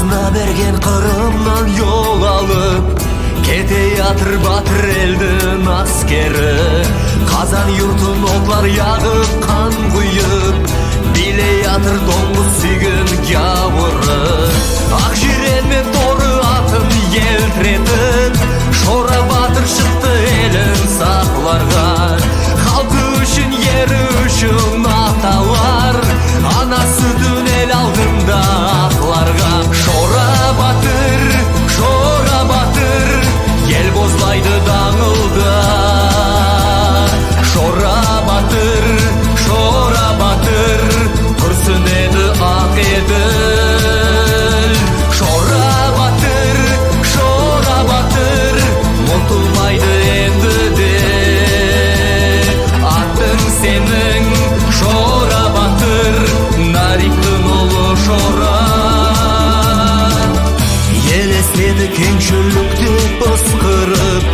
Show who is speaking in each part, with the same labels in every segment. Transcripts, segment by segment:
Speaker 1: басына берген қырымнан yol алып, кете ятыр батыр елдің аскері. Қазан юртын отлар яғып, қан құйып, биле ятыр доңыз сүйген гавыры. Ақ жиренмен торы атын елтіретіп, Шора батыр шықты елін сақларға. Халқы үшін, ері үшін аталар, ана сүтін ел алдында ақларға. Шора батыр, ел бозлайды даңылда. Шора батыр, күрсінеді ақ еділ. Шора батыр, ұмытылмайды енді де. Атын сенің Шора батыр, Нариктің ұлы Шора. Елестеді кеңшілікті пысқырып,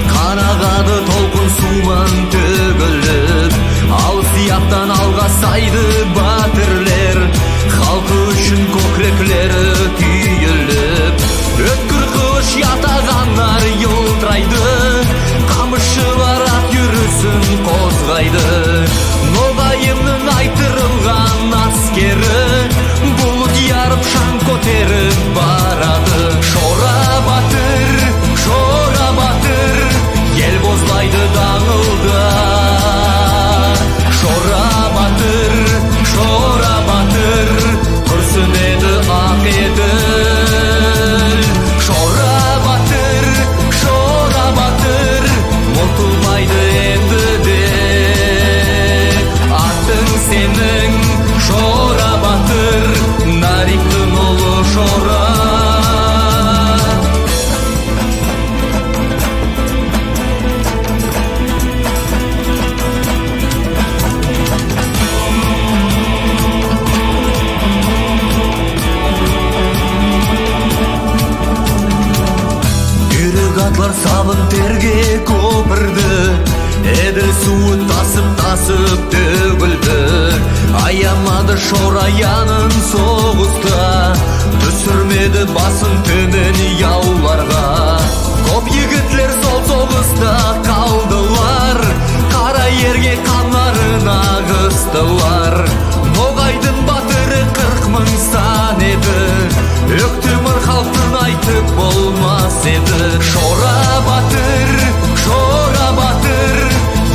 Speaker 1: қарағады толқын суман төгіліп. Ал сияқтан алға сайды батырлер, халқы үшін көкіректері түйіліп. Өткір қылыш ятағандар елтрайды, қамышшылар ат жүрісін қозғайды. Ноғайымның айтырылған аскері, бұлыт ярып шаң көтеріп барады. Шора батыр, ел бозлайды даңылда. Шора батыр, күрсінеді ақ еділ. Шора батыр, ұмытылмайды енді де. Атын сенің Шора батыр, Нариктің ұлы Шора. Атлар сабын терге көпірді, еділ суы тасып төгілді. Аямады Шораянын соғыста, түсірмеді басын төмен яуларға. Көп егітлер сол соғыста қалдылар, қара ерге қанарын ағыстылар. Ноғайдың батыры 40 мың сан еді, өктемір халықтың айтып болмас еді. Шора батыр,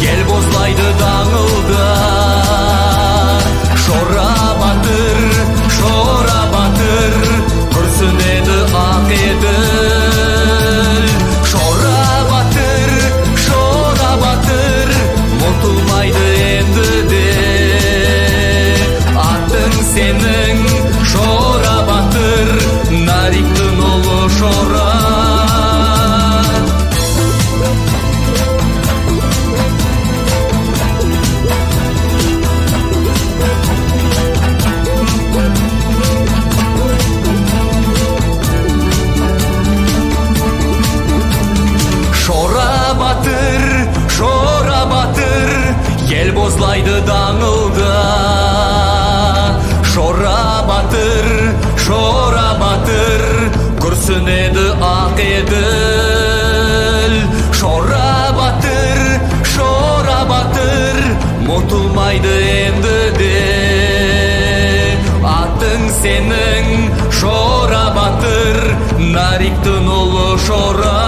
Speaker 1: ел бозлайды даңылда. Шора батыр, күрсінеді ақ еділ. Шора батыр, ұмытылмайды енді де. Атын сенің Шора батыр, Нариктің ұлы Шора. Шора батыр, ел бозлайды даңылда. Шора батыр, күрсінеді ақ еділ. Шора батыр, ұмытылмайды енді де. Атын сенің Шора батыр, Нариктің ұлы Шора.